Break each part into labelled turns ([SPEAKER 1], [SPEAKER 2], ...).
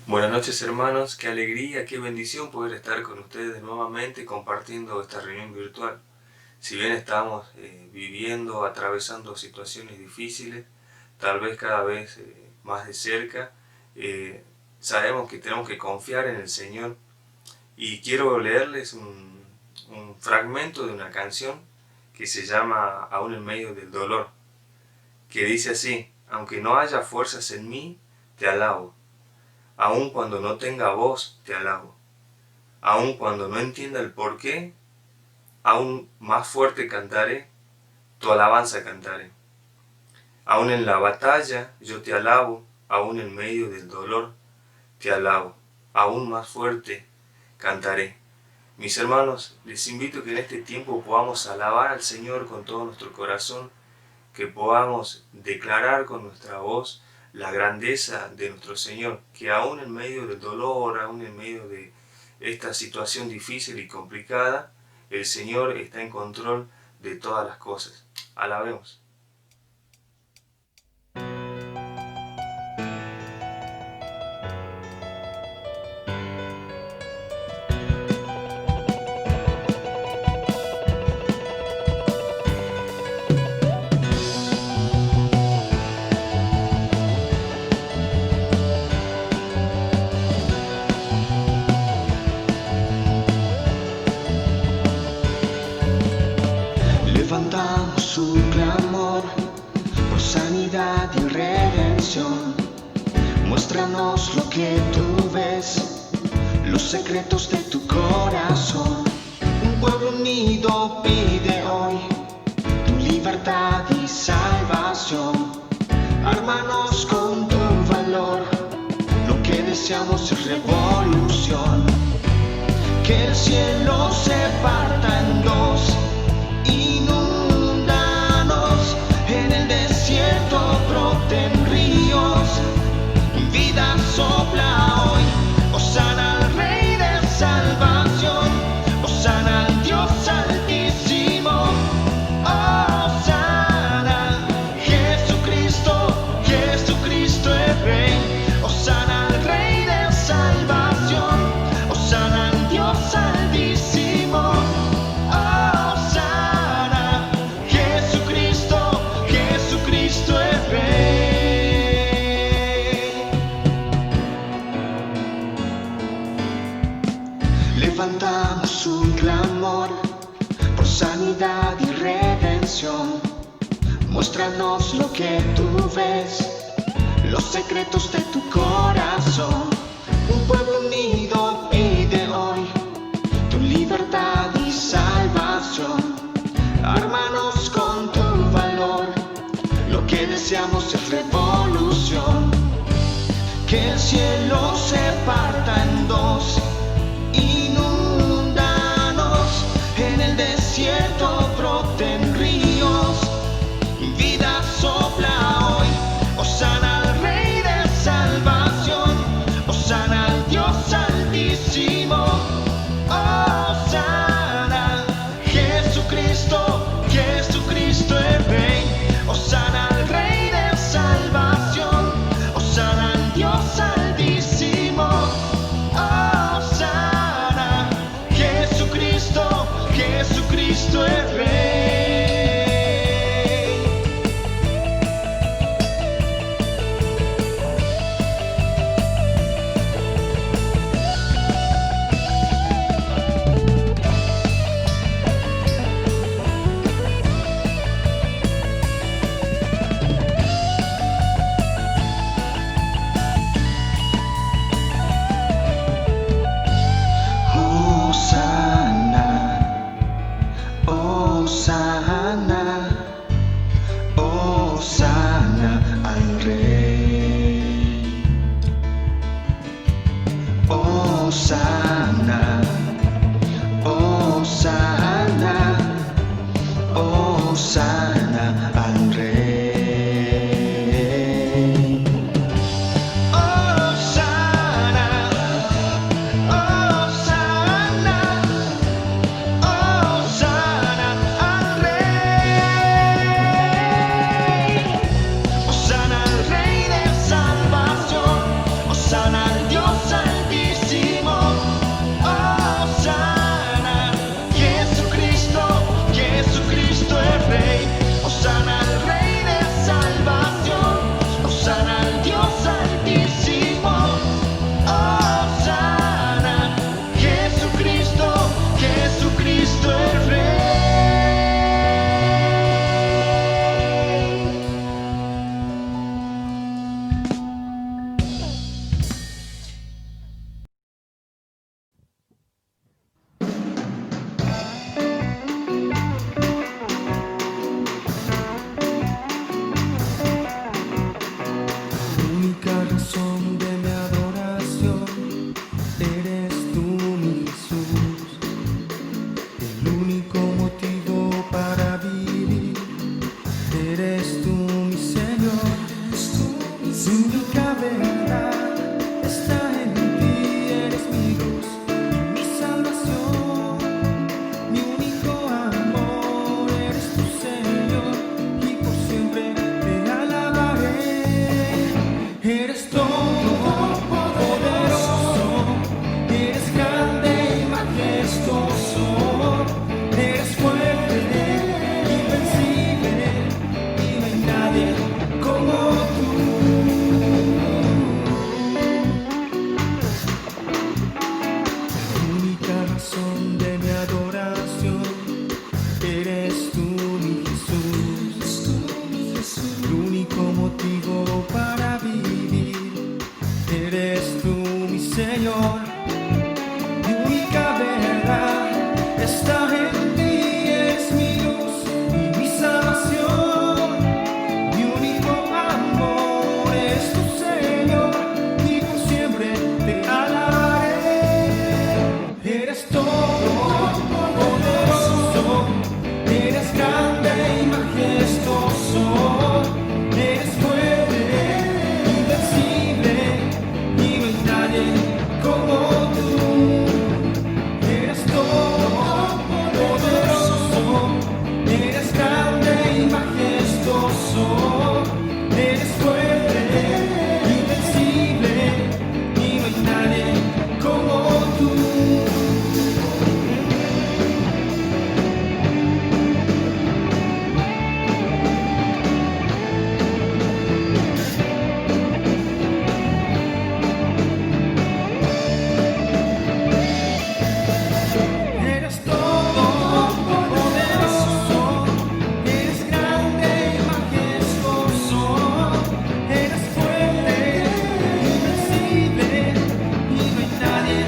[SPEAKER 1] Buenas noches hermanos, qué alegría, qué bendición poder estar con ustedes nuevamente compartiendo esta reunión virtual. Si bien estamos viviendo, atravesando situaciones difíciles, tal vez cada vez más de cerca, eh, sabemos que tenemos que confiar en el Señor. Y quiero leerles un fragmento de una canción que se llama Aún en medio del dolor, que dice así: aunque no haya fuerzas en mí, te alabo. Aun cuando no tenga voz, te alabo. Aun cuando no entienda el porqué, aún más fuerte cantaré, tu alabanza cantaré. Aun en la batalla yo te alabo, aun en medio del dolor te alabo, aún más fuerte cantaré. Mis hermanos, les invito a que en este tiempo podamos alabar al Señor con todo nuestro corazón, que podamos declarar con nuestra voz la grandeza de nuestro Señor, que aún en medio del dolor, aún en medio de esta situación difícil y complicada, el Señor está en control de todas las cosas. Alabemos.
[SPEAKER 2] Levantamos un clamor por sanidad y redención. Muéstranos lo que tú ves, los secretos de tu corazón. Un pueblo unido pide hoy tu libertad y salvación. Ármanos con tu valor, lo que deseamos es revolución. Que el cielo se parta en dos. Inúndanos, en el desierto broten ríos, vida sopla hoy. Hosana al Rey de salvación, hosana al Dios altísimo, hosana, Jesucristo, Jesucristo es Rey. Hosana al Rey de salvación, hosana al Dios altísimo. Levantamos un clamor por sanidad y redención. Muéstranos lo que tú ves, los secretos de tu corazón. Un pueblo unido pide hoy tu libertad y salvación. Ármanos con tu valor, lo que deseamos es revolución. Que el cielo se parta en dos. Inúndanos, en el desierto broten ríos, vida sopla hoy. Hosana al Rey de salvación, hosana al Dios altísimo, hosana, Jesucristo, Jesucristo es Rey. Hosana al Rey de salvación, hosana al Dios altísimo, hosana,
[SPEAKER 3] Señor, mi única verdad está en ti, es mi luz y mi salvación. Mi único amor es tu Señor y por siempre te alabaré. Eres todo poderoso, eres grande y majestuoso, eres fuerte, invencible y no hay nadie como tú. Eres todo poderoso, eres grande y majestuoso, eres fuerte, invencible y no hay nadie como tú. Eres todo poderoso, eres grande y majestuoso, eres fuerte, invencible y no hay nadie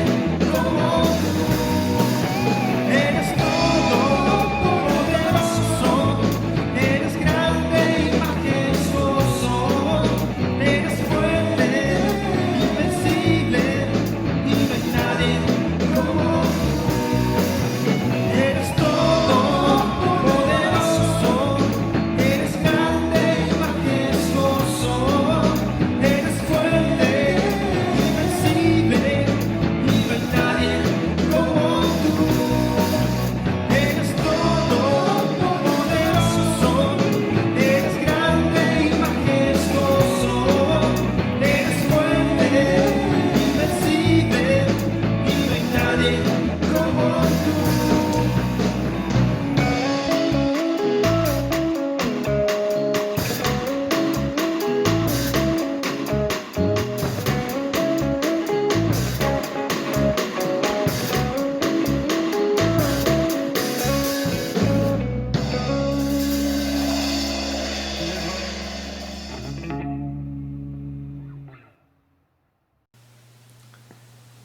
[SPEAKER 3] como tú. Eres todo poderoso, eres grande y majestuoso, eres fuerte, invencible y no hay nadie como tú. Eres todo poderoso, eres grande y majestuoso, eres fuerte, invencible y no hay nadie como tú. Eres todo poderoso, eres grande y majestuoso, eres fuerte, invencible y no hay nadie como tú.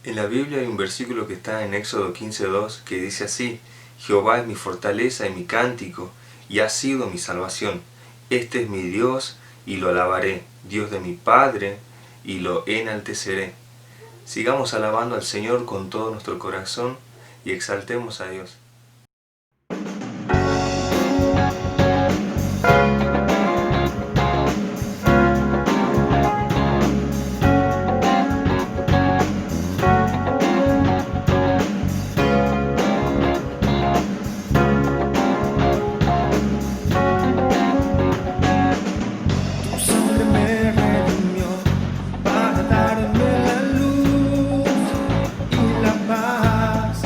[SPEAKER 1] En la Biblia hay un versículo que está en Éxodo 15:2 que dice así: Jehová es mi fortaleza y mi cántico, y ha sido mi salvación. Este es mi Dios, y lo alabaré, Dios de mi Padre, y lo enalteceré. Sigamos alabando al Señor con todo nuestro corazón y exaltemos a Dios.
[SPEAKER 3] Tu sangre me redimió para darme la luz y la paz.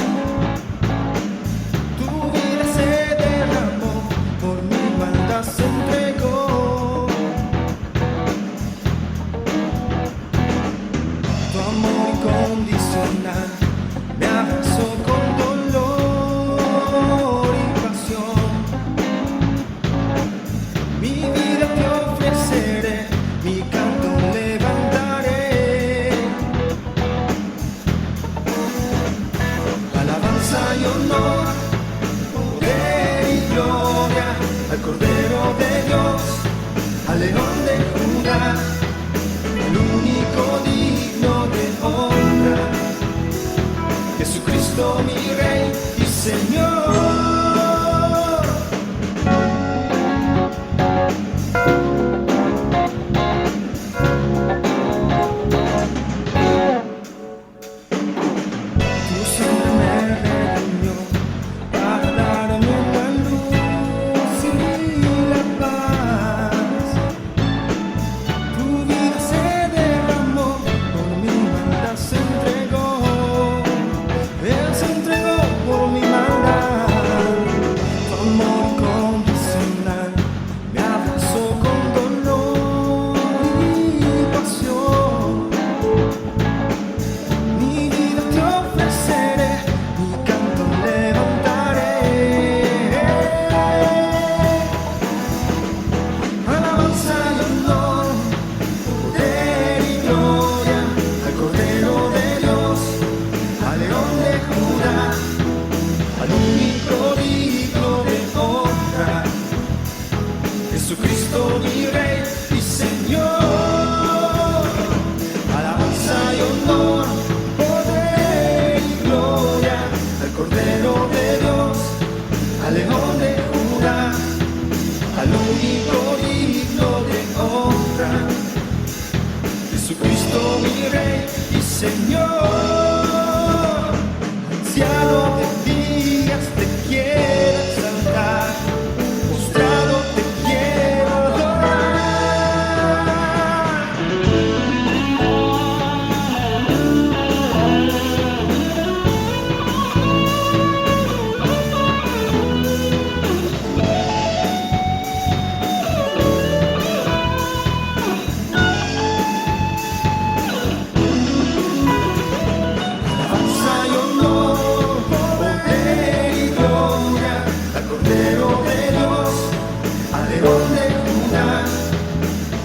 [SPEAKER 3] Tu vida se derramó, por mi maldad se entregó. Tu amor incondicional me abrazó con dolor y pasión. Mi vida te ofreceré, mi canto levantaré. Alabanza y honor, poder y gloria al Cordero de Dios, al León de Judá, el único digno de honra, Jesucristo mi Rey y Señor. Tu sangre me redimió para darme la luz y la paz. Tu vida se derramó, por mi maldad se entregó. Él se entregó por mi maldad. Señor, ansiado de días te quiero exaltar, postrado te quiero adorar. Alabanza y honor, poder y gloria al Cordero de Dios, al León de Judá,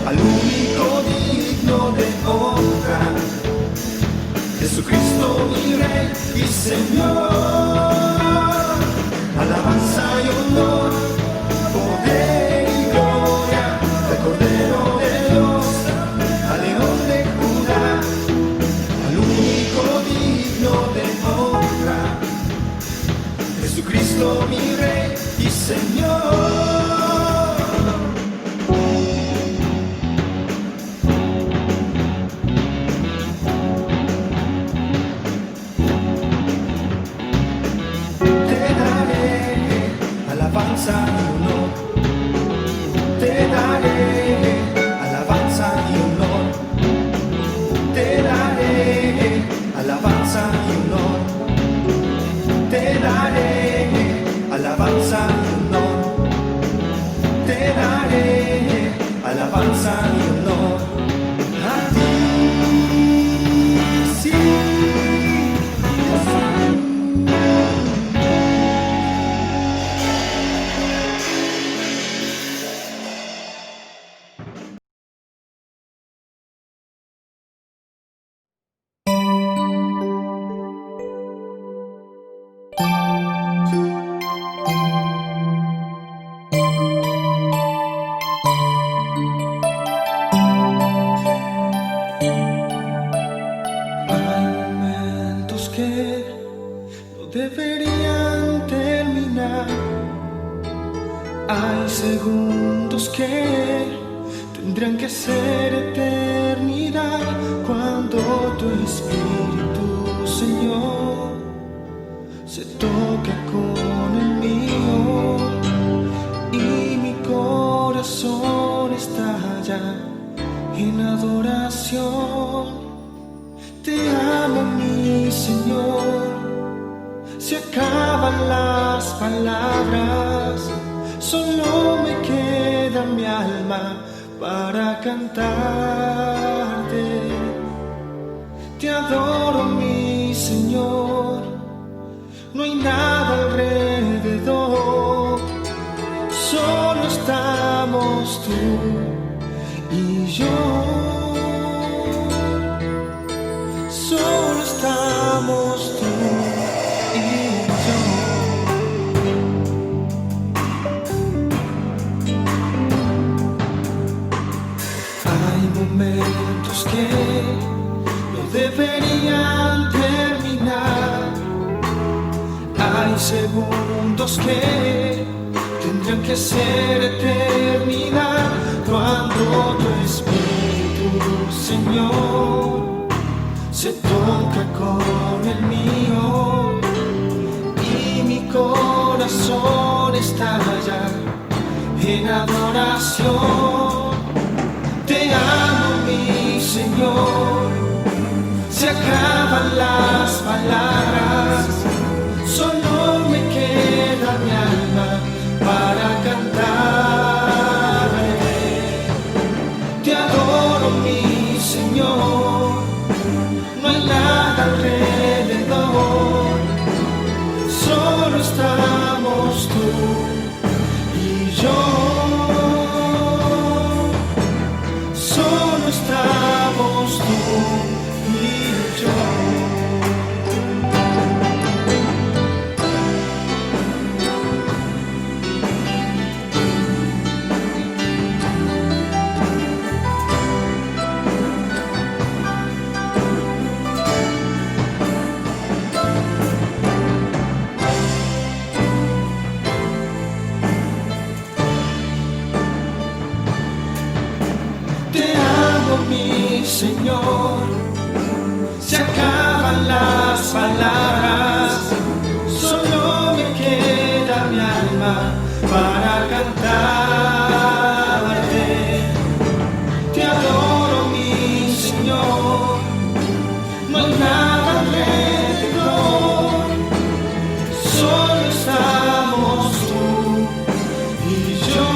[SPEAKER 3] al único digno de honra, Jesucristo mi Rey y Señor. Alabanza y honor, poder y gloria al Cordero de Dios, al León de Judá, al único digno de honra, Jesucristo mi Rey y Señor. Te daré alabanza y honor, te daré alabanza y honor, te daré alabanza y honor, te daré alabanza y honor, te daré alabanza y honor a ti, sí, Jesús. Hay momentos que no deberían terminar. Hay segundos que tendrían que ser eternidad. Cuando tu espíritu, Señor, se toca con el mío y mi corazón estalla en adoración. Te amo, mi Señor. Se acaban las palabras, solo me queda mi alma para cantarte. Te adoro, mi Señor. No hay nada alrededor, solo estamos tú y yo. Solo estamos tú y yo. Hay momentos que no deberían terminar. Hay segundos que tendrían que ser eternidad. Cuando tu espíritu, Señor, se toca con el mío y mi corazón estalla en adoración. Te amo, mi Señor. Se acaban las palabras, solo me queda mi alma para cantar. Te adoro, mi Señor. No hay nada alrededor, solo estamos tú y yo. Solo estamos tú y yo. palabras, solo me queda mi alma para cantarte. Te adoro, mi Señor, no hay nada alrededor, solo estamos tú y yo.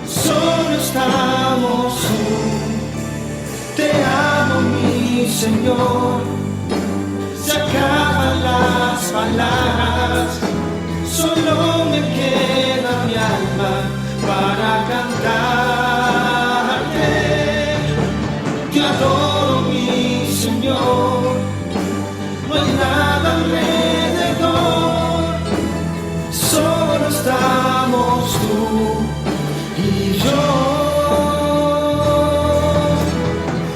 [SPEAKER 3] Solo estamos tú. Te amo, mi Señor. Se acaban las palabras, solo me queda mi alma para cantarte. Te adoro, mi Señor. No hay nada alrededor, solo estamos tú y yo.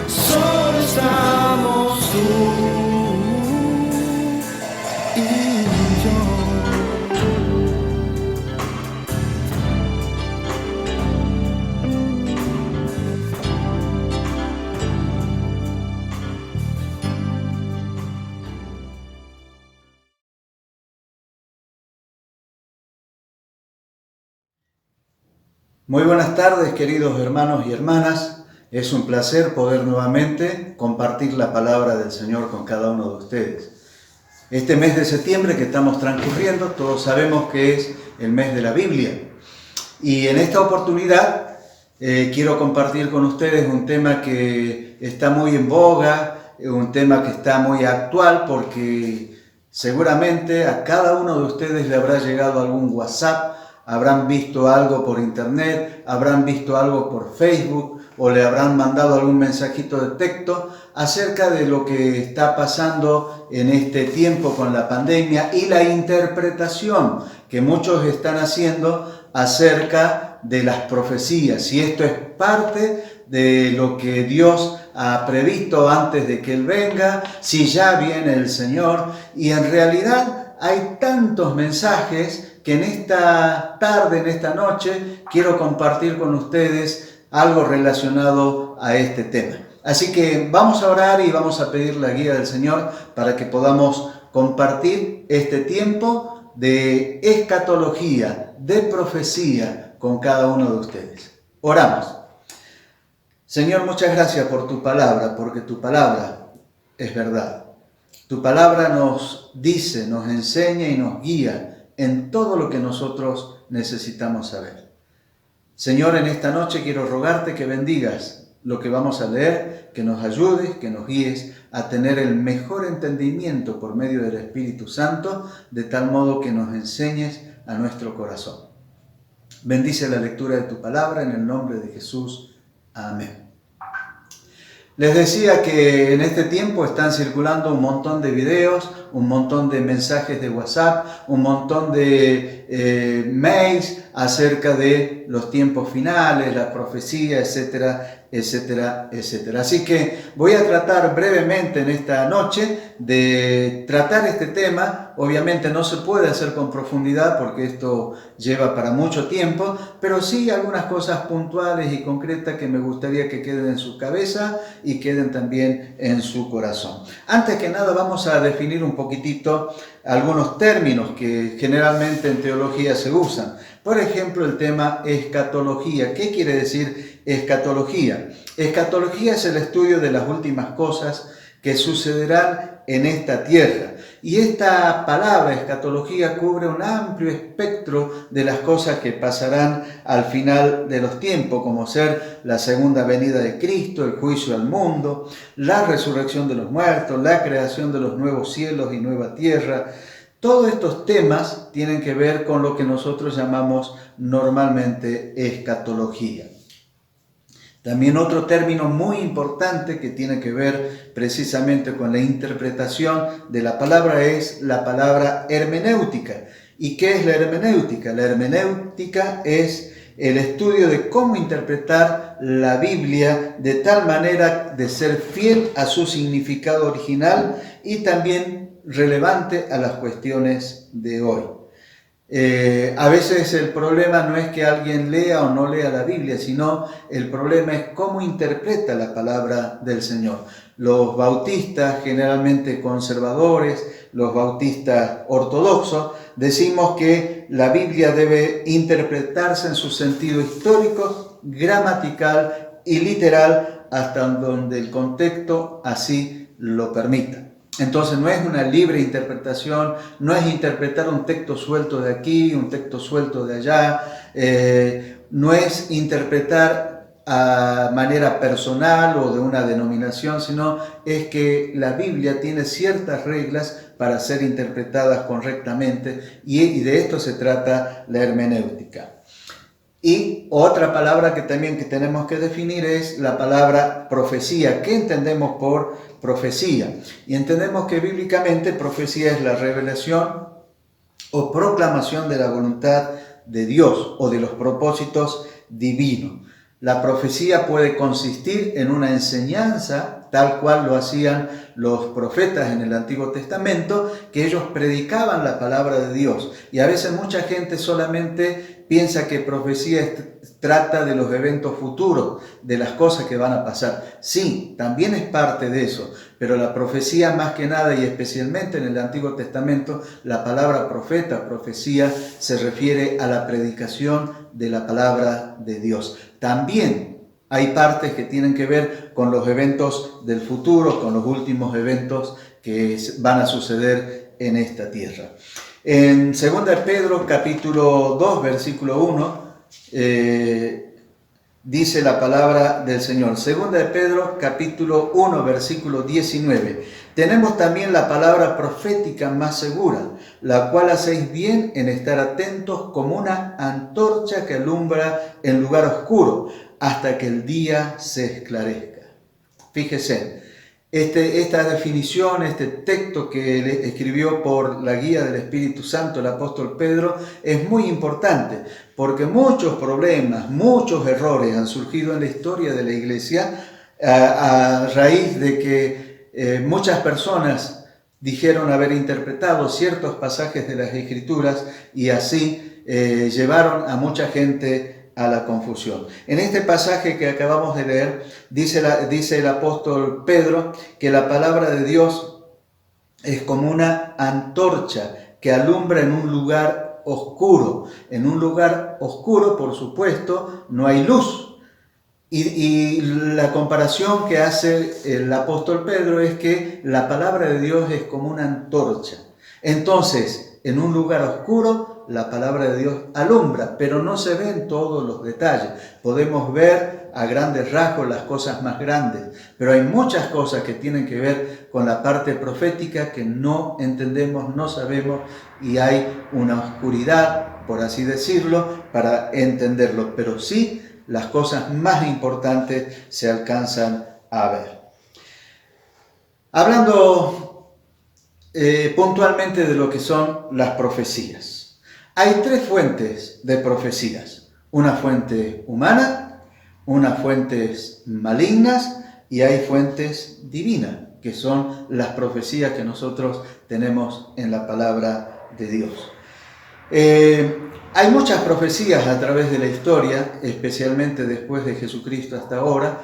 [SPEAKER 3] Solo estamos tú y yo.
[SPEAKER 4] Muy buenas tardes, queridos hermanos y hermanas. Es un placer poder nuevamente compartir la palabra del Señor con cada uno de ustedes. Este mes de septiembre que estamos transcurriendo, todos sabemos que es el mes de la Biblia. Y en esta oportunidad quiero compartir con ustedes un tema que está muy en boga, un tema que está muy actual, porque seguramente a cada uno de ustedes le habrá llegado algún WhatsApp, habrán visto algo por internet, habrán visto algo por Facebook o le habrán mandado algún mensajito de texto acerca de lo que está pasando en este tiempo con la pandemia y la interpretación que muchos están haciendo acerca de las profecías. Si esto es parte de lo que Dios ha previsto antes de que Él venga, si ya viene el Señor. Y en realidad hay tantos mensajes que en esta tarde, en esta noche, quiero compartir con ustedes algo relacionado a este tema. Así que vamos a orar y vamos a pedir la guía del Señor para que podamos compartir este tiempo de escatología, de profecía con cada uno de ustedes. Oramos. Señor, muchas gracias por tu palabra, porque tu palabra es verdad. Tu palabra nos dice, nos enseña y nos guía en todo lo que nosotros necesitamos saber. Señor, en esta noche quiero rogarte que bendigas lo que vamos a leer, que nos ayudes, que nos guíes a tener el mejor entendimiento por medio del Espíritu Santo, de tal modo que nos enseñes a nuestro corazón. Bendice la lectura de tu palabra en el nombre de Jesús. Amén. Les decía que en este tiempo están circulando un montón de videos, un montón de mensajes de WhatsApp, un montón de mails acerca de los tiempos finales, la profecía, etcétera, etcétera, etcétera. Así que voy a tratar brevemente en esta noche de tratar este tema. Obviamente no se puede hacer con profundidad porque esto lleva para mucho tiempo, pero sí algunas cosas puntuales y concretas que me gustaría que queden en su cabeza y queden también en su corazón. Antes que nada vamos a definir un poquitito algunos términos que generalmente en teología se usan. Por ejemplo, el tema escatología. ¿Qué quiere decir escatología? Escatología es el estudio de las últimas cosas que sucederán en esta tierra. Y esta palabra escatología cubre un amplio espectro de las cosas que pasarán al final de los tiempos, como ser la segunda venida de Cristo, el juicio al mundo, la resurrección de los muertos, la creación de los nuevos cielos y nueva tierra. Todos estos temas tienen que ver con lo que nosotros llamamos normalmente escatología. También otro término muy importante que tiene que ver precisamente con la interpretación de la palabra es la palabra hermenéutica. ¿Y qué es la hermenéutica? La hermenéutica es el estudio de cómo interpretar la Biblia de tal manera de ser fiel a su significado original y también relevante a las cuestiones de hoy. A veces el problema no es que alguien lea o no lea la Biblia, sino el problema es cómo interpreta la palabra del Señor. Los bautistas, generalmente conservadores, los bautistas ortodoxos, decimos que la Biblia debe interpretarse en su sentido histórico, gramatical y literal, hasta donde el contexto así lo permita. Entonces no es una libre interpretación, no es interpretar un texto suelto de aquí, un texto suelto de allá, no es interpretar a manera personal o de una denominación, sino es que la Biblia tiene ciertas reglas para ser interpretadas correctamente y de esto se trata la hermenéutica. Y otra palabra que también que tenemos que definir es la palabra profecía. ¿Qué entendemos por profecía? Y entendemos que bíblicamente profecía es la revelación o proclamación de la voluntad de Dios o de los propósitos divinos. La profecía puede consistir en una enseñanza, tal cual lo hacían los profetas en el Antiguo Testamento, que ellos predicaban la palabra de Dios. Y a veces mucha gente solamente piensa que profecía trata de los eventos futuros, de las cosas que van a pasar. Sí, también es parte de eso, pero la profecía más que nada y especialmente en el Antiguo Testamento, la palabra profeta, profecía, se refiere a la predicación de la palabra de Dios. También hay partes que tienen que ver con los eventos del futuro, con los últimos eventos que van a suceder en esta tierra. En 2 Pedro capítulo 2, versículo 1, dice la palabra del Señor. 2 Pedro capítulo 1, versículo 19. Tenemos también la palabra profética más segura, la cual hacéis bien en estar atentos como una antorcha que alumbra en lugar oscuro, hasta que el día se esclarezca. Fíjese, esta definición, este texto que él escribió por la guía del Espíritu Santo, el apóstol Pedro, es muy importante, porque muchos problemas, muchos errores han surgido en la historia de la iglesia a raíz de que muchas personas dijeron haber interpretado ciertos pasajes de las Escrituras y así llevaron a mucha gente a la confusión. En este pasaje que acabamos de leer, dice el apóstol Pedro que la palabra de Dios es como una antorcha que alumbra en un lugar oscuro. En un lugar oscuro, por supuesto, no hay luz. Y la comparación que hace el apóstol Pedro es que la palabra de Dios es como una antorcha. Entonces, en un lugar oscuro, la palabra de Dios alumbra, pero no se ven todos los detalles. Podemos ver a grandes rasgos las cosas más grandes, pero hay muchas cosas que tienen que ver con la parte profética que no entendemos, no sabemos, y hay una oscuridad, por así decirlo, para entenderlo, pero sí las cosas más importantes se alcanzan a ver. Hablando puntualmente de lo que son las profecías. Hay tres fuentes de profecías. Una fuente humana, unas fuentes malignas y hay fuentes divinas, que son las profecías que nosotros tenemos en la palabra de Dios. Hay muchas profecías a través de la historia, especialmente después de Jesucristo hasta ahora,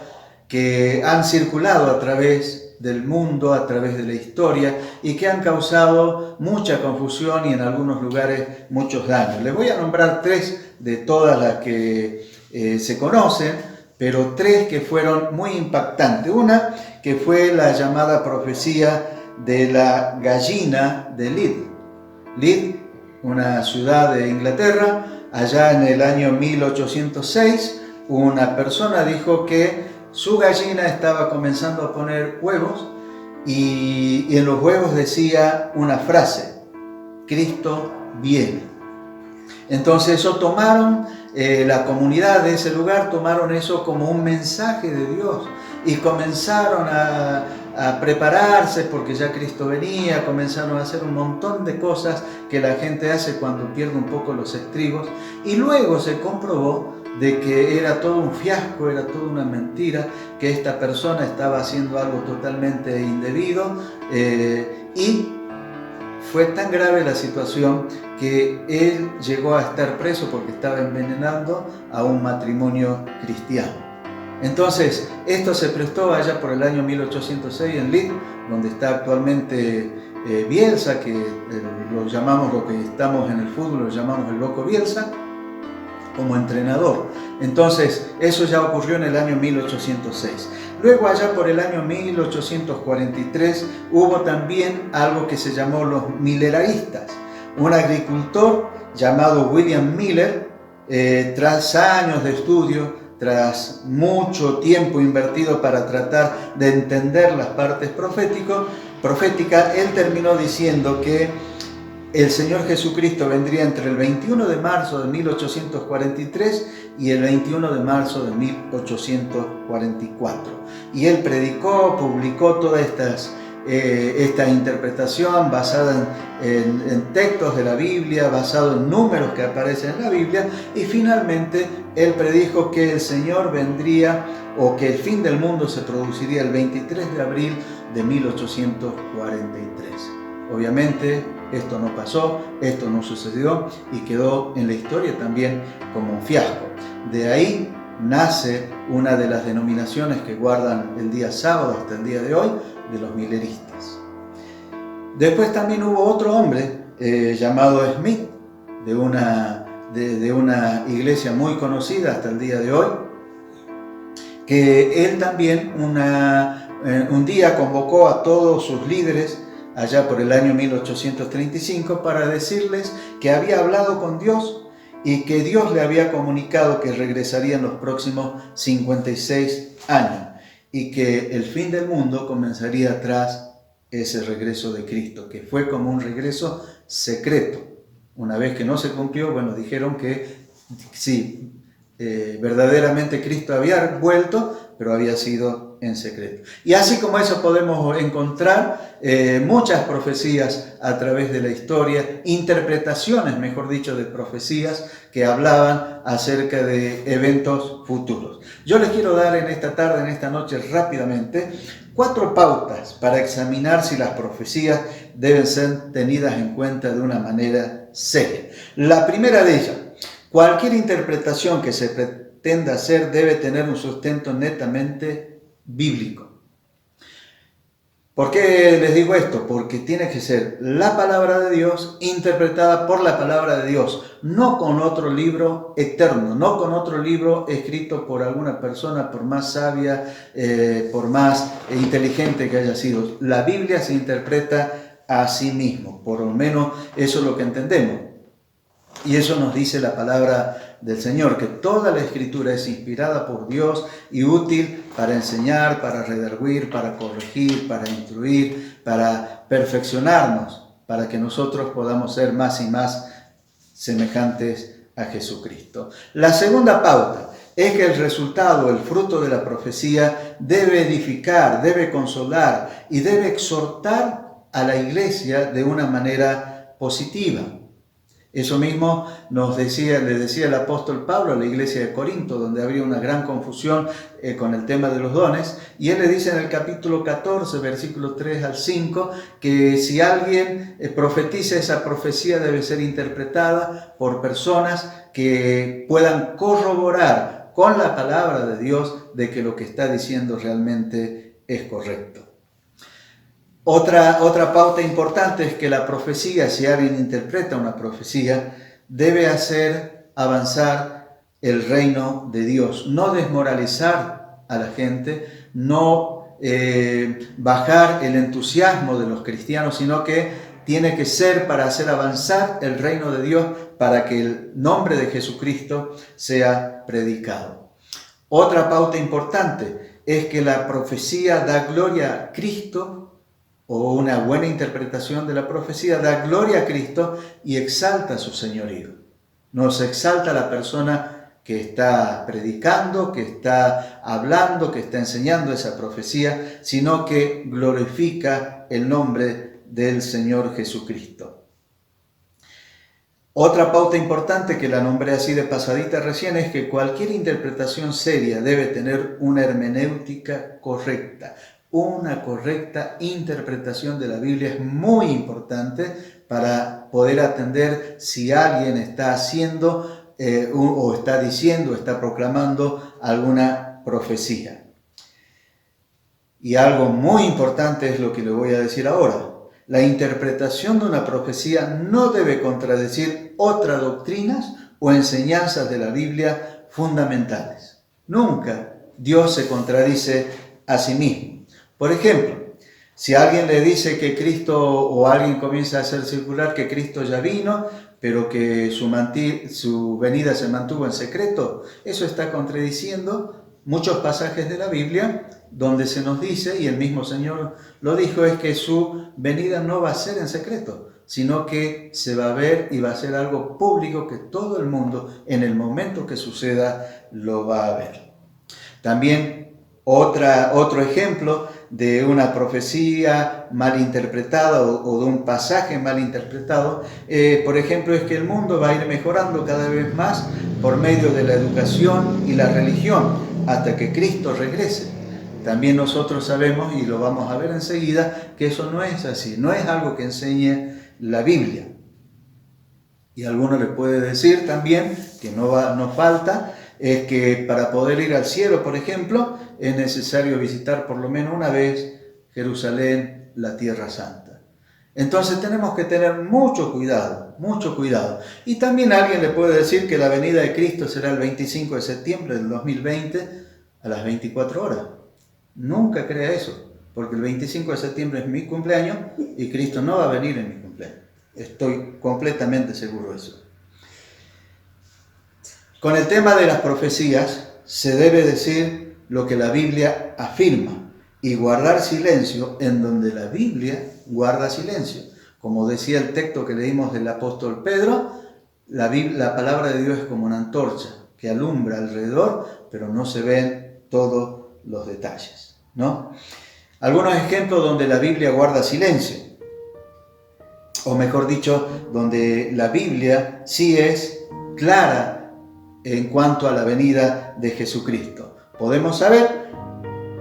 [SPEAKER 4] que han circulado a través del mundo, a través de la historia y que han causado mucha confusión y en algunos lugares muchos daños. Les voy a nombrar tres de todas las que se conocen, pero tres que fueron muy impactantes. Una que fue la llamada profecía de la gallina de Lid. Lid, una ciudad de Inglaterra, allá en el año 1806, una persona dijo que su gallina estaba comenzando a poner huevos y en los huevos decía una frase: Cristo viene. Entonces eso tomaron, la comunidad de ese lugar tomaron eso como un mensaje de Dios y comenzaron a prepararse porque ya Cristo venía, comenzaron a hacer un montón de cosas que la gente hace cuando pierde un poco los estribos, y luego se comprobó de que era todo un fiasco, era toda una mentira, que esta persona estaba haciendo algo totalmente indebido y fue tan grave la situación que él llegó a estar preso porque estaba envenenando a un matrimonio cristiano. Entonces, esto se prestó allá por el año 1806 en Leeds, donde está actualmente Bielsa, que lo llamamos, lo que estamos en el fútbol, lo llamamos el Loco Bielsa, como entrenador. Entonces, eso ya ocurrió en el año 1806. Luego, allá por el año 1843, hubo también algo que se llamó los milleraristas. Un agricultor llamado William Miller, tras años de estudio, tras mucho tiempo invertido para tratar de entender las partes proféticas, él terminó diciendo que el Señor Jesucristo vendría entre el 21 de marzo de 1843 y el 21 de marzo de 1844. Y él predicó, publicó todas esta interpretación basada en textos de la Biblia, basado en números que aparecen en la Biblia, y finalmente él predijo que el Señor vendría, o que el fin del mundo se produciría el 23 de abril de 1843. Obviamente esto no pasó, esto no sucedió y quedó en la historia también como un fiasco. De ahí nace una de las denominaciones que guardan el día sábado hasta el día de hoy, de los mileristas. Después también hubo otro hombre llamado Smith, de una iglesia muy conocida hasta el día de hoy, que él también un día convocó a todos sus líderes allá por el año 1835 para decirles que había hablado con Dios y que Dios le había comunicado que regresaría en los próximos 56 años y que el fin del mundo comenzaría tras ese regreso de Cristo, que fue como un regreso secreto. Una vez que no se cumplió, bueno, dijeron que sí, verdaderamente Cristo había vuelto, pero había sido en secreto. Y así como eso podemos encontrar muchas profecías a través de la historia, interpretaciones, mejor dicho, de profecías que hablaban acerca de eventos futuros. Yo les quiero dar en esta tarde, en esta noche, rápidamente, 4 pautas para examinar si las profecías deben ser tenidas en cuenta de una manera seria. La primera de ellas: cualquier interpretación que se pretenda hacer debe tener un sustento netamente bíblico. ¿Por qué les digo esto? Porque tiene que ser la palabra de Dios interpretada por la palabra de Dios, no con otro libro eterno, no con otro libro escrito por alguna persona, por más sabia, por más inteligente que haya sido. La Biblia se interpreta a sí mismo, por lo menos eso es lo que entendemos. Y eso nos dice la palabra del Señor, que toda la Escritura es inspirada por Dios y útil para enseñar, para redarguir, para corregir, para instruir, para perfeccionarnos, para que nosotros podamos ser más y más semejantes a Jesucristo. La segunda pauta es que el resultado, el fruto de la profecía debe edificar, debe consolar y debe exhortar a la iglesia de una manera positiva. Eso mismo le decía el apóstol Pablo a la iglesia de Corinto, donde había una gran confusión con el tema de los dones, y él le dice en el capítulo 14, versículos 3 al 5, que si alguien profetiza, esa profecía debe ser interpretada por personas que puedan corroborar con la palabra de Dios de que lo que está diciendo realmente es correcto. Otra pauta importante es que la profecía, si alguien interpreta una profecía, debe hacer avanzar el reino de Dios, no desmoralizar a la gente, no bajar el entusiasmo de los cristianos, sino que tiene que ser para hacer avanzar el reino de Dios, para que el nombre de Jesucristo sea predicado. Otra pauta importante es que la profecía da gloria a Cristo, o una buena interpretación de la profecía da gloria a Cristo y exalta su señorío. No se exalta la persona que está predicando, que está hablando, que está enseñando esa profecía, sino que glorifica el nombre del Señor Jesucristo. Otra pauta importante que la nombré así de pasadita recién es que cualquier interpretación seria debe tener una hermenéutica correcta. Una correcta interpretación de la Biblia es muy importante para poder atender si alguien está haciendo o está diciendo, está proclamando alguna profecía. Y algo muy importante es lo que le voy a decir ahora. La interpretación de una profecía no debe contradecir otras doctrinas o enseñanzas de la Biblia fundamentales. Nunca Dios se contradice a sí mismo. Por ejemplo, si alguien le dice que Cristo, o alguien comienza a hacer circular que Cristo ya vino, pero que su venida se mantuvo en secreto, eso está contradiciendo muchos pasajes de la Biblia donde se nos dice, y el mismo Señor lo dijo, es que su venida no va a ser en secreto, sino que se va a ver y va a ser algo público que todo el mundo, en el momento que suceda, lo va a ver. También otro ejemplo de una profecía mal interpretada o de un pasaje mal interpretado, por ejemplo, es que el mundo va a ir mejorando cada vez más por medio de la educación y la religión hasta que Cristo regrese. También nosotros sabemos, y lo vamos a ver enseguida, que eso no es así, no es algo que enseñe la Biblia. Y alguno le puede decir también que no falta, es que para poder ir al cielo, por ejemplo, es necesario visitar por lo menos una vez Jerusalén, la Tierra Santa. Entonces tenemos que tener mucho cuidado, mucho cuidado. Y también alguien le puede decir que la venida de Cristo será el 25 de septiembre del 2020 a las 24 horas. Nunca crea eso, porque el 25 de septiembre es mi cumpleaños y Cristo no va a venir en mi cumpleaños. Estoy completamente seguro de eso. Con el tema de las profecías se debe decir lo que la Biblia afirma y guardar silencio en donde la Biblia guarda silencio. Como decía el texto que leímos del apóstol Pedro, la palabra de Dios es como una antorcha que alumbra alrededor, pero no se ven todos los detalles, ¿no? Algunos ejemplos donde la Biblia guarda silencio, o mejor dicho, donde la Biblia sí es clara en cuanto a la venida de Jesucristo. Podemos saber,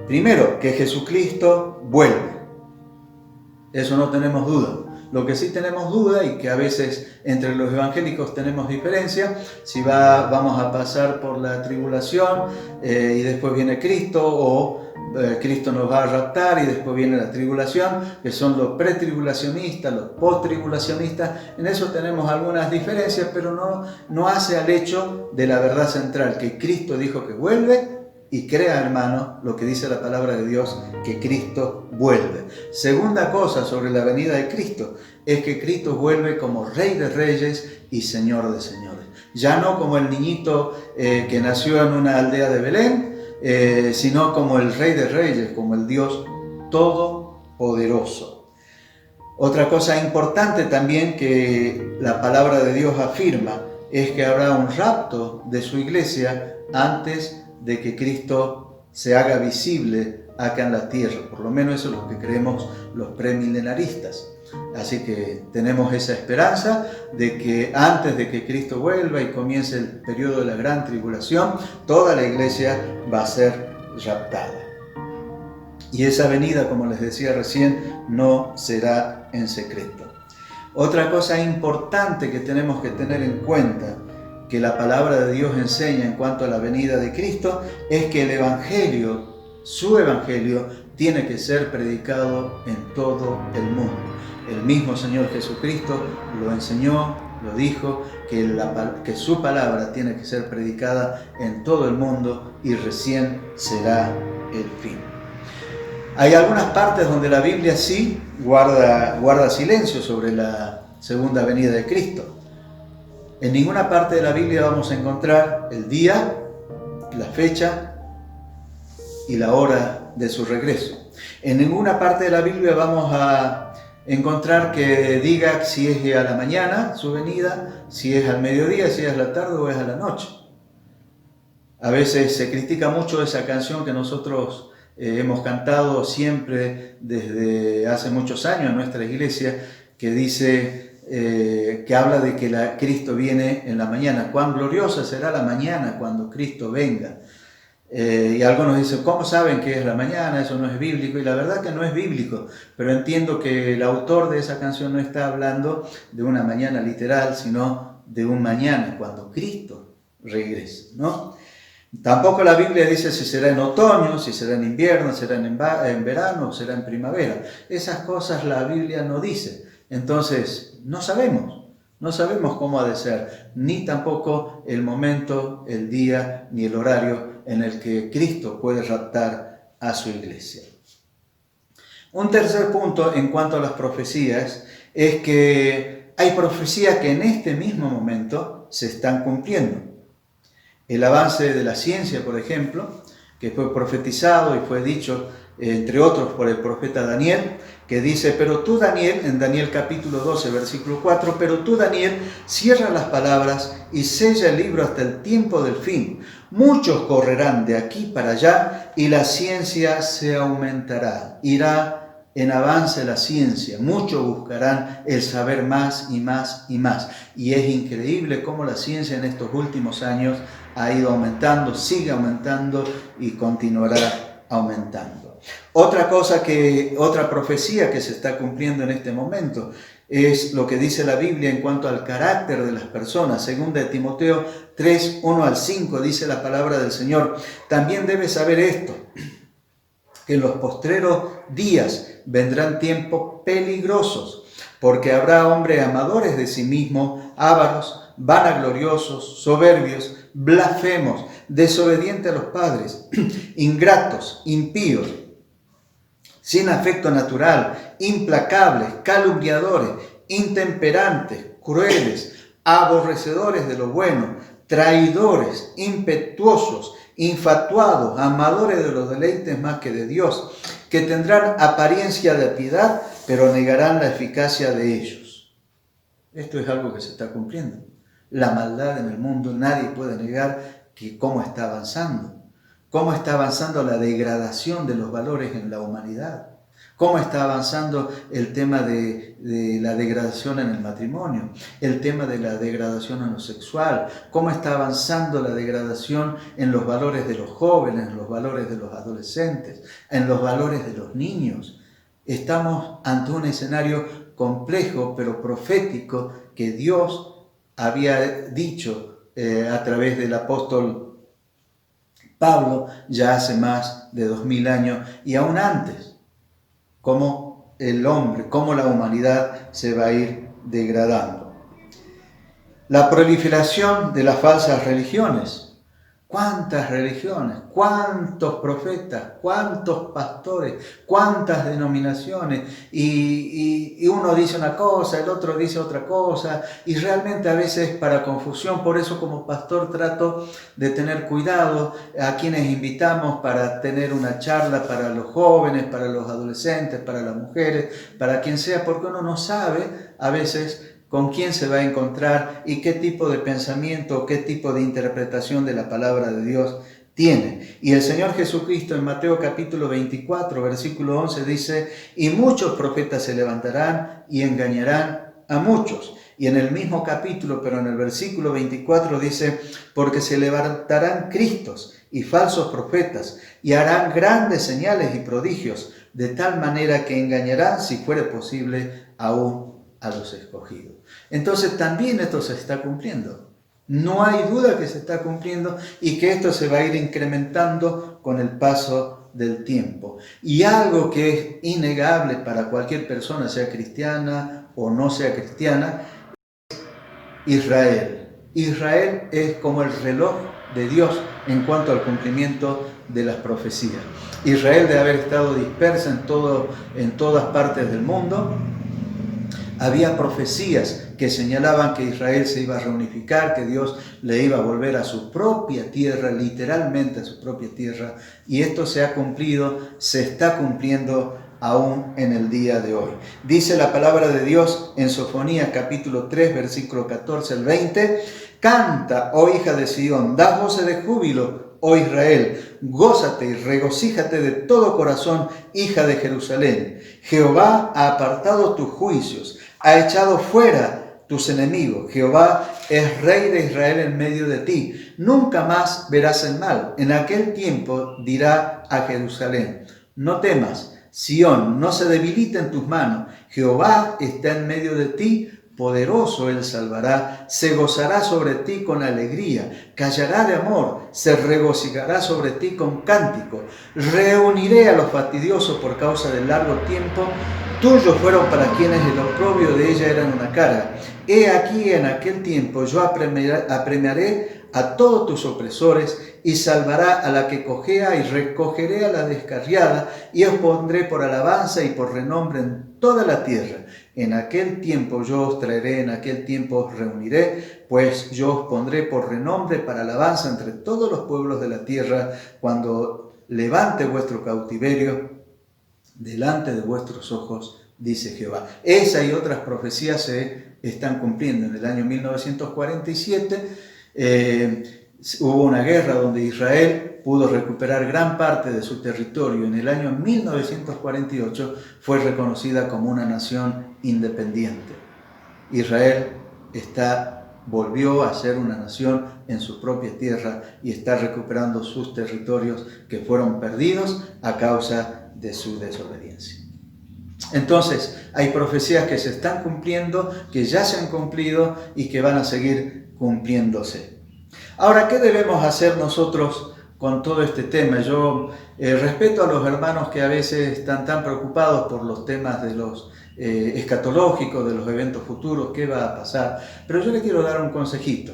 [SPEAKER 4] primero, que Jesucristo vuelve. Eso no tenemos duda. Lo que sí tenemos duda, y que a veces entre los evangélicos tenemos diferencia, si vamos a pasar por la tribulación y después viene Cristo, o Cristo nos va a raptar y después viene la tribulación, que son los pretribulacionistas, los posttribulacionistas. En eso tenemos algunas diferencias, pero no hace al hecho de la verdad central, que Cristo dijo que vuelve. Y crea, hermano, lo que dice la palabra de Dios, que Cristo vuelve. Segunda cosa sobre la venida de Cristo, es que Cristo vuelve como Rey de Reyes y Señor de Señores. Ya no como el niñito que nació en una aldea de Belén, sino como el Rey de Reyes, como el Dios Todopoderoso. Otra cosa importante también que la palabra de Dios afirma, es que habrá un rapto de su iglesia antes de que Cristo se haga visible acá en la tierra. Por lo menos eso es lo que creemos los premilenaristas. Así que tenemos esa esperanza de que antes de que Cristo vuelva y comience el periodo de la gran tribulación, toda la iglesia va a ser raptada. Y esa venida, como les decía recién, no será en secreto. Otra cosa importante que tenemos que tener en cuenta, que la palabra de Dios enseña en cuanto a la venida de Cristo, es que el Evangelio, su Evangelio, tiene que ser predicado en todo el mundo. El mismo Señor Jesucristo lo enseñó, lo dijo, que su palabra tiene que ser predicada en todo el mundo y recién será el fin. Hay algunas partes donde la Biblia sí guarda silencio sobre la segunda venida de Cristo. En ninguna parte de la Biblia vamos a encontrar el día, la fecha y la hora de su regreso. En ninguna parte de la Biblia vamos a encontrar que diga si es a la mañana su venida, si es al mediodía, si es a la tarde o es a la noche. A veces se critica mucho esa canción que nosotros hemos cantado siempre desde hace muchos años en nuestra iglesia, que dice... que habla de que Cristo viene en la mañana. Cuán gloriosa será la mañana cuando Cristo venga. Y algunos dicen, ¿cómo saben que es la mañana? Eso no es bíblico. Y la verdad que no es bíblico, pero entiendo que el autor de esa canción no está hablando de una mañana literal, sino de un mañana cuando Cristo regrese, ¿no? Tampoco la Biblia dice si será en otoño, si será en invierno, será en verano, será en primavera. Esas cosas la Biblia no dice. Entonces, no sabemos cómo ha de ser, ni tampoco el momento, el día, ni el horario en el que Cristo puede raptar a su iglesia. Un tercer punto en cuanto a las profecías es que hay profecías que en este mismo momento se están cumpliendo. El avance de la ciencia, por ejemplo, que fue profetizado y fue dicho, entre otros, por el profeta Daniel, que dice, pero tú, Daniel, en Daniel capítulo 12, versículo 4, pero tú, Daniel, cierra las palabras y sella el libro hasta el tiempo del fin. Muchos correrán de aquí para allá y la ciencia se aumentará. Irá en avance la ciencia. Muchos buscarán el saber más y más y más. Y es increíble cómo la ciencia en estos últimos años ha ido aumentando, sigue aumentando y continuará aumentando. Otra profecía que se está cumpliendo en este momento es lo que dice la Biblia en cuanto al carácter de las personas. Según de Timoteo 3, 1 al 5, dice la palabra del Señor. También debes saber esto, que en los postreros días vendrán tiempos peligrosos, porque habrá hombres amadores de sí mismos, ávaros, vanagloriosos, soberbios, blasfemos, desobedientes a los padres, ingratos, impíos, sin afecto natural, implacables, calumniadores, intemperantes, crueles, aborrecedores de lo bueno, traidores, impetuosos, infatuados, amadores de los deleites más que de Dios, que tendrán apariencia de piedad, pero negarán la eficacia de ellos. Esto es algo que se está cumpliendo. La maldad en el mundo, nadie puede negar que cómo está avanzando la degradación de los valores en la humanidad, cómo está avanzando el tema de la degradación en el matrimonio, el tema de la degradación en lo sexual, cómo está avanzando la degradación en los valores de los jóvenes, en los valores de los adolescentes, en los valores de los niños. Estamos ante un escenario complejo pero profético que Dios había dicho a través del apóstol Pablo ya hace más de 2000 años y aún antes, cómo el hombre, cómo la humanidad se va a ir degradando. La proliferación de las falsas religiones. ¿Cuántas religiones? ¿Cuántos profetas? ¿Cuántos pastores? ¿Cuántas denominaciones? Y uno dice una cosa, el otro dice otra cosa, y realmente a veces para confusión. Por eso como pastor trato de tener cuidado a quienes invitamos para tener una charla para los jóvenes, para los adolescentes, para las mujeres, para quien sea, porque uno no sabe a veces con quién se va a encontrar y qué tipo de pensamiento, qué tipo de interpretación de la palabra de Dios tiene. Y el Señor Jesucristo en Mateo capítulo 24, versículo 11 dice, y muchos profetas se levantarán y engañarán a muchos. Y en el mismo capítulo, pero en el versículo 24 dice, porque se levantarán Cristos y falsos profetas y harán grandes señales y prodigios, de tal manera que engañarán, si fuere posible, aún a los escogidos. Entonces también esto se está cumpliendo. No hay duda que se está cumpliendo y que esto se va a ir incrementando con el paso del tiempo. Y algo que es innegable para cualquier persona, sea cristiana o no sea cristiana, Israel. Israel es como el reloj de Dios en cuanto al cumplimiento de las profecías. Israel, de haber estado dispersa en todas partes del mundo, había profecías que señalaban que Israel se iba a reunificar, que Dios le iba a volver a su propia tierra, literalmente a su propia tierra, y esto se ha cumplido, se está cumpliendo aún en el día de hoy. Dice la palabra de Dios en Sofonías capítulo 3, versículo 14 al 20, canta, oh hija de Sión, da voces de júbilo, oh Israel, gózate y regocíjate de todo corazón, hija de Jerusalén. Jehová ha apartado tus juicios, ha echado fuera tus enemigos. Jehová es Rey de Israel en medio de ti. Nunca más verás el mal. En aquel tiempo dirá a Jerusalén: no temas, Sión, no se debilite en tus manos. Jehová está en medio de ti, poderoso Él salvará. Se gozará sobre ti con alegría, callará de amor, se regocijará sobre ti con cántico. Reuniré a los fastidiosos por causa del largo tiempo. Tuyos fueron para quienes el oprobio de ella eran una carga. He aquí en aquel tiempo yo apremiaré a todos tus opresores y salvará a la que cojea y recogeré a la descarriada y os pondré por alabanza y por renombre en toda la tierra. En aquel tiempo yo os traeré, en aquel tiempo os reuniré, pues yo os pondré por renombre para alabanza entre todos los pueblos de la tierra, cuando levante vuestro cautiverio delante de vuestros ojos, dice Jehová. Esa y otras profecías se están cumpliendo. En el año 1947 hubo una guerra donde Israel pudo recuperar gran parte de su territorio. En el año 1948 fue reconocida como una nación independiente. Israel volvió a ser una nación en su propia tierra y está recuperando sus territorios que fueron perdidos a causa de su desobediencia. Entonces, hay profecías que se están cumpliendo, que ya se han cumplido y que van a seguir cumpliéndose. Ahora, ¿qué debemos hacer nosotros con todo este tema? Yo respeto a los hermanos que a veces están tan preocupados por los temas de los escatológicos, de los eventos futuros, qué va a pasar, pero yo le quiero dar un consejito,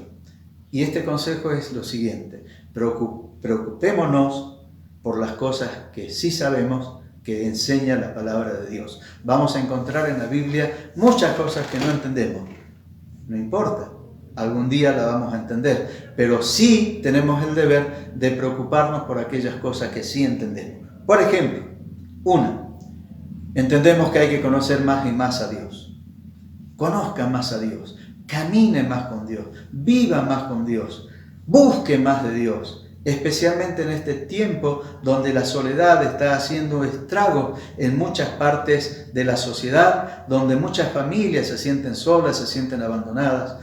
[SPEAKER 4] y este consejo es lo siguiente: preocupémonos por las cosas que sí sabemos que enseña la palabra de Dios. Vamos a encontrar en la Biblia muchas cosas que no entendemos. No importa, algún día la vamos a entender, pero sí tenemos el deber de preocuparnos por aquellas cosas que sí entendemos. Por ejemplo, entendemos que hay que conocer más y más a Dios. Conozca más a Dios, camine más con Dios, viva más con Dios, busque más de Dios. Especialmente en este tiempo donde la soledad está haciendo estragos en muchas partes de la sociedad, donde muchas familias se sienten solas, se sienten abandonadas,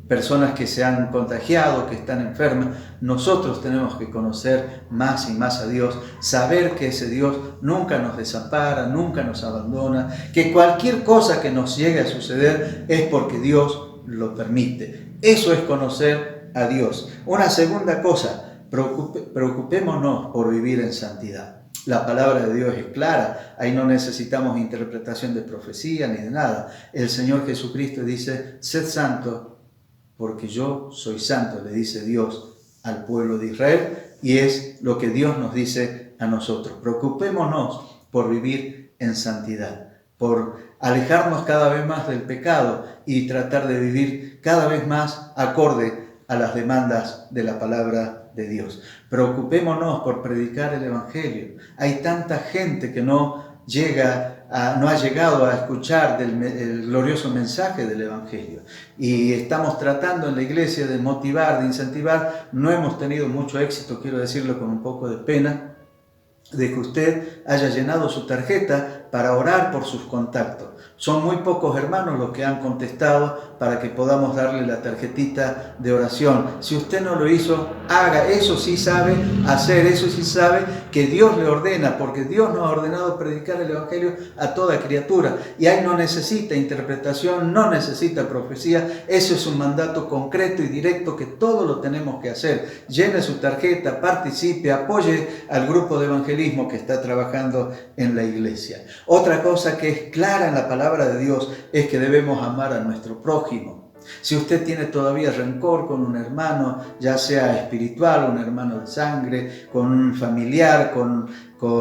[SPEAKER 4] personas que se han contagiado, que están enfermas. Nosotros tenemos que conocer más y más a Dios, saber que ese Dios nunca nos desampara, nunca nos abandona, que cualquier cosa que nos llegue a suceder es porque Dios lo permite. Eso es conocer a Dios. Una segunda cosa: preocupémonos por vivir en santidad. La palabra de Dios es clara, ahí no necesitamos interpretación de profecía ni de nada. El Señor Jesucristo dice: sed santos porque yo soy santo, le dice Dios al pueblo de Israel, y es lo que Dios nos dice a nosotros. Preocupémonos por vivir en santidad, por alejarnos cada vez más del pecado y tratar de vivir cada vez más acorde a las demandas de la palabra de Dios. Preocupémonos por predicar el Evangelio. Hay tanta gente que no ha llegado a escuchar el glorioso mensaje del Evangelio. Y estamos tratando en la iglesia de motivar, de incentivar. No hemos tenido mucho éxito, quiero decirlo con un poco de pena, de que usted haya llenado su tarjeta para orar por sus contactos. Son muy pocos hermanos los que han contestado para que podamos darle la tarjetita de oración. Si usted no lo hizo, haga. Eso sí sabe hacer, eso sí sabe que Dios le ordena, porque Dios nos ha ordenado predicar el Evangelio a toda criatura. Y ahí no necesita interpretación, no necesita profecía. Eso es un mandato concreto y directo que todo lo tenemos que hacer. Llene su tarjeta, participe, apoye al grupo de evangelismo que está trabajando en la iglesia. Otra cosa que es clara en la palabra de Dios es que debemos amar a nuestro prójimo. Si usted tiene todavía rencor con un hermano, ya sea espiritual, un hermano de sangre, con un familiar, con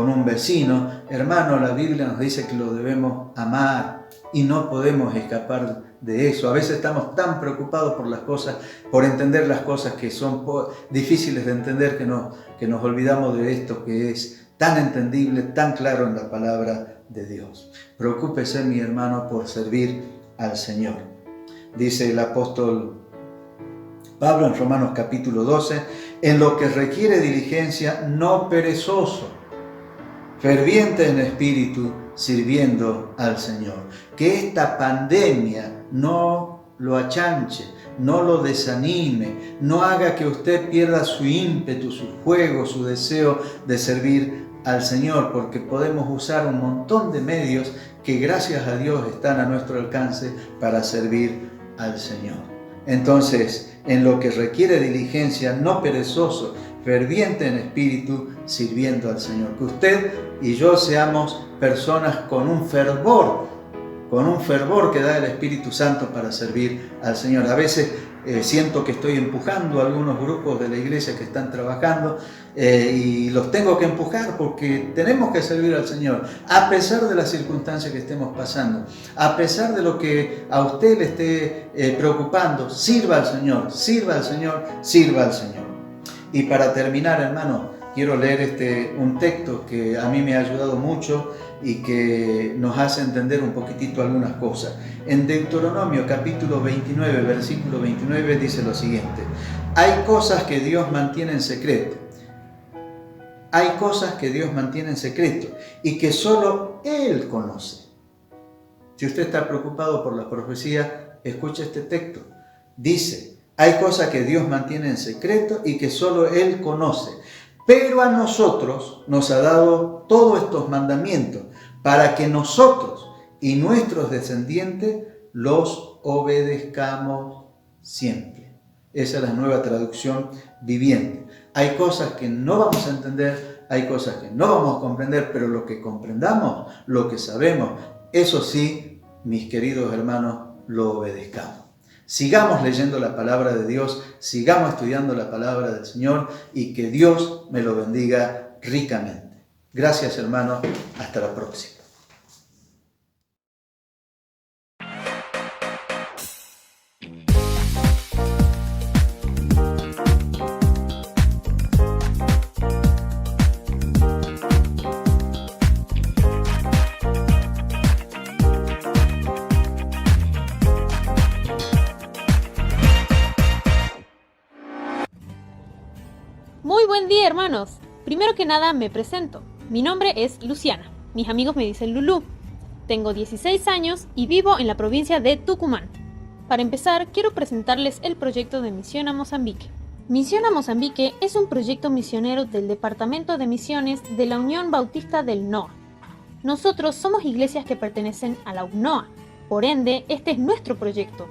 [SPEAKER 4] un vecino, hermano, la Biblia nos dice que lo debemos amar y no podemos escapar de eso. A veces estamos tan preocupados por las cosas, por entender las cosas que son difíciles de entender, que nos olvidamos de esto que es tan entendible, tan claro en la palabra de Dios. Preocúpese, mi hermano, por servir al Señor. Dice el apóstol Pablo en Romanos capítulo 12, en lo que requiere diligencia, no perezoso, ferviente en espíritu, sirviendo al Señor. Que esta pandemia no lo achanche, no lo desanime, no haga que usted pierda su ímpetu, su fuego, su deseo de servir al Señor, porque podemos usar un montón de medios que gracias a Dios están a nuestro alcance para servir al Señor. Entonces, en lo que requiere diligencia, no perezoso, ferviente en espíritu, sirviendo al Señor. Que usted y yo seamos personas con un fervor que da el Espíritu Santo para servir al Señor. A veces siento que estoy empujando a algunos grupos de la iglesia que están trabajando y los tengo que empujar porque tenemos que servir al Señor, a pesar de las circunstancias que estemos pasando, a pesar de lo que a usted le esté preocupando. Sirva al Señor, sirva al Señor, sirva al Señor. Y para terminar, hermano, quiero leer un texto que a mí me ha ayudado mucho y que nos hace entender un poquitito algunas cosas. En Deuteronomio capítulo 29, versículo 29 dice lo siguiente: hay cosas que Dios mantiene en secreto. Hay cosas que Dios mantiene en secreto y que solo Él conoce. Si usted está preocupado por la profecía, escuche este texto. Dice: hay cosas que Dios mantiene en secreto y que solo Él conoce. Pero a nosotros nos ha dado todos estos mandamientos para que nosotros y nuestros descendientes los obedezcamos siempre. Esa es la Nueva Traducción Viviente. Hay cosas que no vamos a entender, hay cosas que no vamos a comprender, pero lo que comprendamos, lo que sabemos, eso sí, mis queridos hermanos, lo obedezcamos. Sigamos leyendo la palabra de Dios, sigamos estudiando la palabra del Señor y que Dios me lo bendiga ricamente. Gracias, hermanos. Hasta la próxima.
[SPEAKER 5] Muy buen día, hermanos. Primero que nada me presento. Mi nombre es Luciana. Mis amigos me dicen Lulú. Tengo 16 años y vivo en la provincia de Tucumán. Para empezar, quiero presentarles el proyecto de Misión a Mozambique. Misión a Mozambique es un proyecto misionero del Departamento de Misiones de la Unión Bautista del NOA. Nosotros somos iglesias que pertenecen a la UNOA. Por ende, este es nuestro proyecto.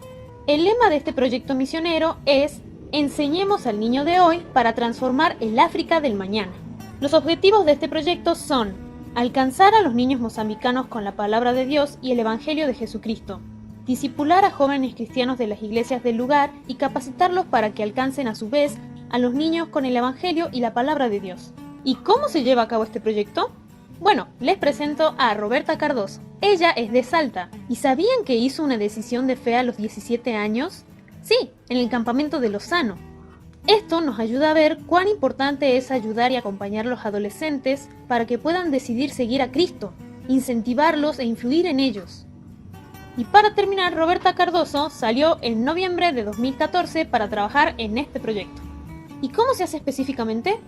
[SPEAKER 5] El lema de este proyecto misionero es: enseñemos al niño de hoy para transformar el África del mañana. Los objetivos de este proyecto son alcanzar a los niños mozambicanos con la palabra de Dios y el Evangelio de Jesucristo, discipular a jóvenes cristianos de las iglesias del lugar y capacitarlos para que alcancen a su vez a los niños con el Evangelio y la palabra de Dios. ¿Y cómo se lleva a cabo este proyecto? Bueno, les presento a Roberta Cardoso. Ella es de Salta. ¿Y sabían que hizo una decisión de fe a los 17 años? Sí, en el campamento de Lozano. Esto nos ayuda a ver cuán importante es ayudar y acompañar a los adolescentes para que puedan decidir seguir a Cristo, incentivarlos e influir en ellos. Y para terminar, Roberta Cardoso salió en noviembre de 2014 para trabajar en este proyecto. ¿Y cómo se hace específicamente?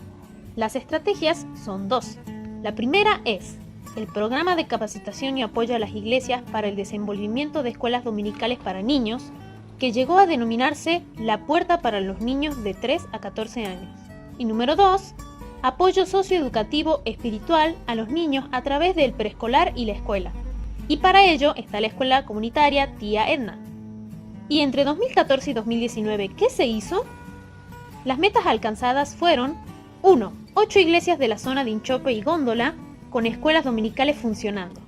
[SPEAKER 5] Las estrategias son dos. La primera es el programa de capacitación y apoyo a las iglesias para el desenvolvimiento de escuelas dominicales para niños, que llegó a denominarse La Puerta para los niños de 3 a 14 años. Y número 2, apoyo socioeducativo espiritual a los niños a través del preescolar y la escuela. Y para ello está la escuela comunitaria Tía Edna. Y entre 2014 y 2019, ¿qué se hizo? Las metas alcanzadas fueron 1. 8 iglesias de la zona de Inchope y Góndola con escuelas dominicales funcionando.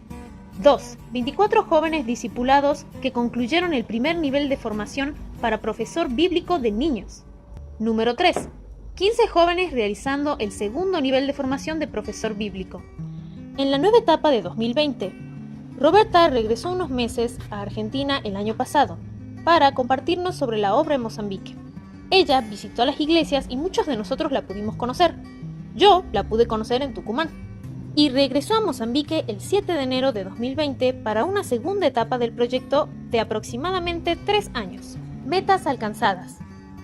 [SPEAKER 5] 2. 24 jóvenes discipulados que concluyeron el primer nivel de formación para profesor bíblico de niños. Número 3. 15 jóvenes realizando el segundo nivel de formación de profesor bíblico. En la nueva etapa de 2020, Roberta regresó unos meses a Argentina el año pasado para compartirnos sobre la obra en Mozambique. Ella visitó a las iglesias y muchos de nosotros la pudimos conocer. Yo la pude conocer en Tucumán. Y regresó a Mozambique el 7 de enero de 2020 para una segunda etapa del proyecto de aproximadamente 3 años. Metas alcanzadas.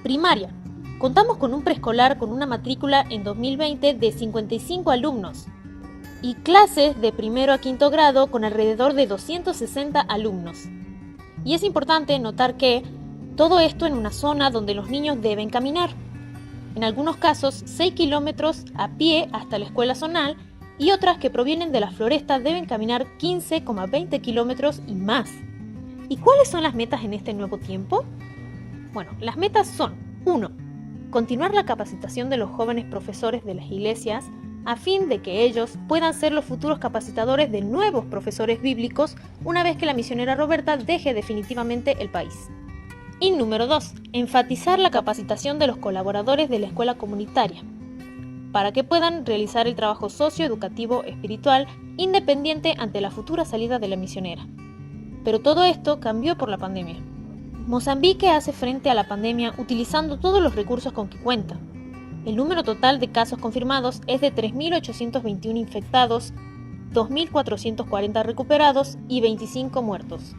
[SPEAKER 5] Primaria. Contamos con un preescolar con una matrícula en 2020 de 55 alumnos y clases de primero a quinto grado con alrededor de 260 alumnos. Y es importante notar que todo esto en una zona donde los niños deben caminar. En algunos casos 6 kilómetros a pie hasta la escuela zonal y otras que provienen de las florestas deben caminar 15,20 kilómetros y más. ¿Y cuáles son las metas en este nuevo tiempo? Bueno, las metas son 1. Continuar la capacitación de los jóvenes profesores de las iglesias a fin de que ellos puedan ser los futuros capacitadores de nuevos profesores bíblicos una vez que la misionera Roberta deje definitivamente el país. Y número 2, enfatizar la capacitación de los colaboradores de la escuela comunitaria para que puedan realizar el trabajo socioeducativo espiritual independiente ante la futura salida de la misionera. Pero todo esto cambió por la pandemia. Mozambique hace frente a la pandemia utilizando todos los recursos con que cuenta. El número total de casos confirmados es de 3.821 infectados, 2.440 recuperados y 25 muertos.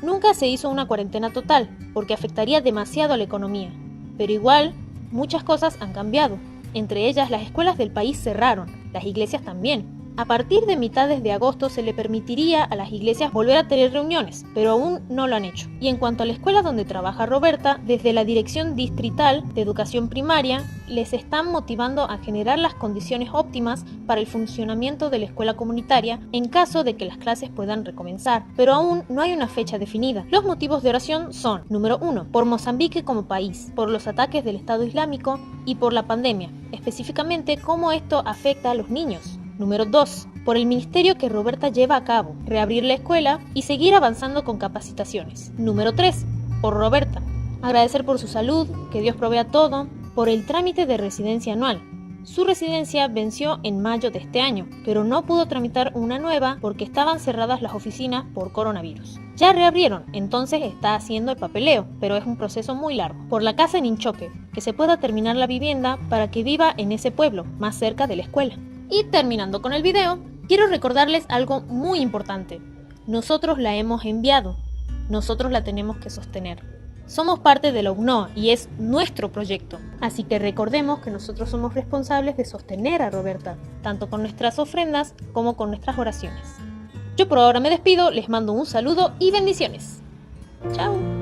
[SPEAKER 5] Nunca se hizo una cuarentena total, porque afectaría demasiado a la economía, pero igual, muchas cosas han cambiado. Entre ellas, las escuelas del país cerraron, las iglesias también. A partir de mitades de agosto se le permitiría a las iglesias volver a tener reuniones, pero aún no lo han hecho. Y en cuanto a la escuela donde trabaja Roberta, desde la Dirección Distrital de Educación Primaria, les están motivando a generar las condiciones óptimas para el funcionamiento de la escuela comunitaria en caso de que las clases puedan recomenzar, pero aún no hay una fecha definida. Los motivos de oración son, número 1, por Mozambique como país, por los ataques del Estado Islámico y por la pandemia, específicamente cómo esto afecta a los niños. Número 2. Por el ministerio que Roberta lleva a cabo, reabrir la escuela y seguir avanzando con capacitaciones. Número 3. Por Roberta. Agradecer por su salud, que Dios provea todo, por el trámite de residencia anual. Su residencia venció en mayo de este año, pero no pudo tramitar una nueva porque estaban cerradas las oficinas por coronavirus. Ya reabrieron, entonces está haciendo el papeleo, pero es un proceso muy largo. Por la casa en Inchoque, que se pueda terminar la vivienda para que viva en ese pueblo, más cerca de la escuela. Y terminando con el video, quiero recordarles algo muy importante. Nosotros la hemos enviado, nosotros la tenemos que sostener. Somos parte de la UNOA y es nuestro proyecto, así que recordemos que nosotros somos responsables de sostener a Roberta, tanto con nuestras ofrendas como con nuestras oraciones. Yo por ahora me despido, les mando un saludo y bendiciones. Chao.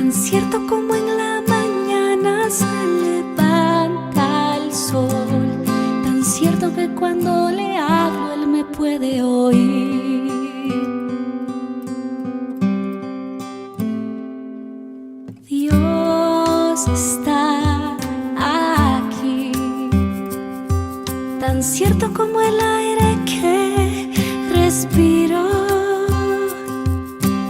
[SPEAKER 6] Tan cierto como en la mañana se levanta el sol, tan cierto que cuando le hablo él me puede oír. Dios está aquí, tan cierto como el aire que respiro,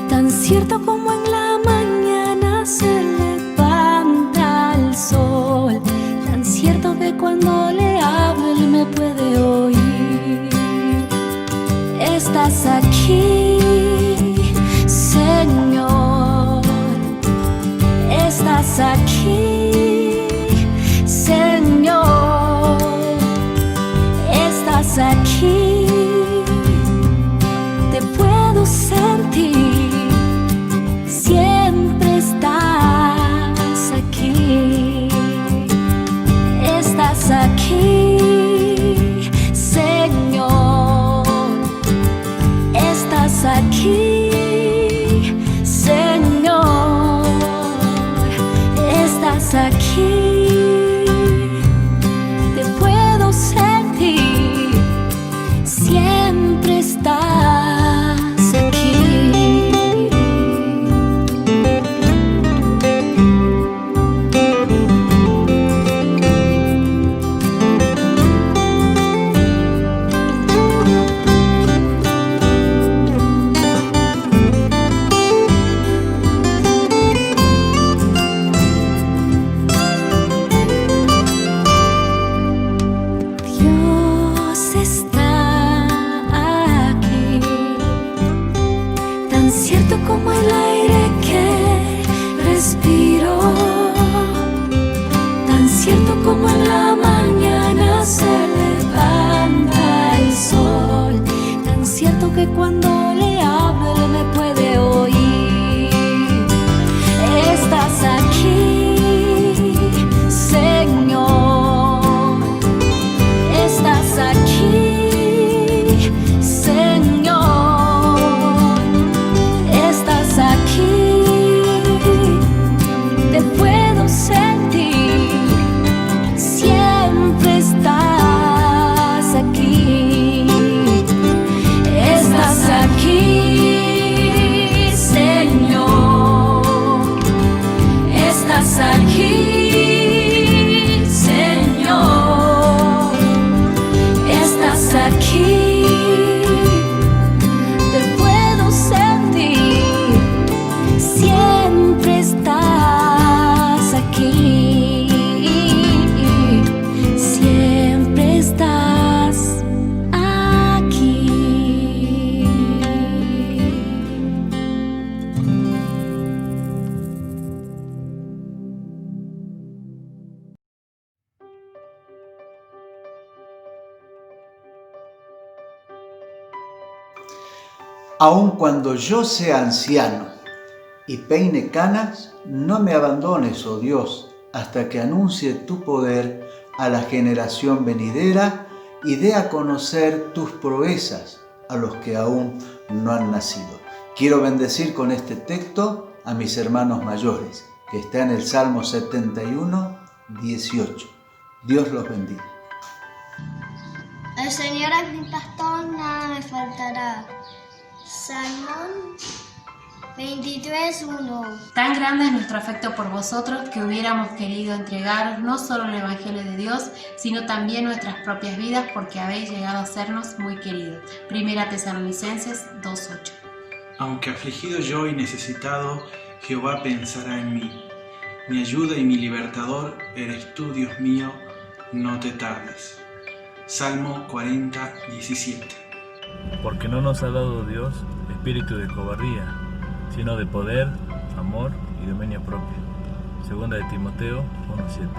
[SPEAKER 6] tan cierto como en la mañana se levanta el sol, tan cierto que cuando le hablo él me puede oír. Estás aquí, Señor, estás aquí, Señor, estás aquí, te puedo sentir, siempre estás aquí, estás aquí, Señor, estás aquí, Señor, estás aquí, te puedo sentir, siempre estás aquí. Dios está aquí, tan cierto como el aire que respiro, tan cierto como en la mañana se levanta el sol, tan cierto que cuando le hablo él me puede oír. Estás aquí, Señor, estás aquí, Señor, estás aquí, te puedo sentir, siempre estás aquí, estás aquí, Señor, estás aquí, Señor, estás aquí, te puedo sentir, siempre estás aquí, siempre estás aquí.
[SPEAKER 4] Aun cuando yo sea anciano y peine canas, no me abandones, oh Dios, hasta que anuncie tu poder a la generación venidera y dé a conocer tus proezas a los que aún no han nacido. Quiero bendecir con este texto a mis hermanos mayores, que está en el Salmo 71, 18. Dios los bendiga.
[SPEAKER 7] El Señor es mi pastor, nada me faltará. Salmón 23:1.
[SPEAKER 8] Tan grande es nuestro afecto por vosotros que hubiéramos querido entregaros no solo el Evangelio de Dios, sino también nuestras propias vidas, porque habéis llegado a sernos muy queridos. Primera Tesalonicenses 2:8.
[SPEAKER 9] Aunque afligido yo y necesitado, Jehová pensará en mí. Mi ayuda y mi libertador eres tú, Dios mío, no te tardes. Salmo 40:17.
[SPEAKER 10] Porque no nos ha dado Dios espíritu de cobardía, sino de poder, amor y dominio propio. Segunda de Timoteo 1:7.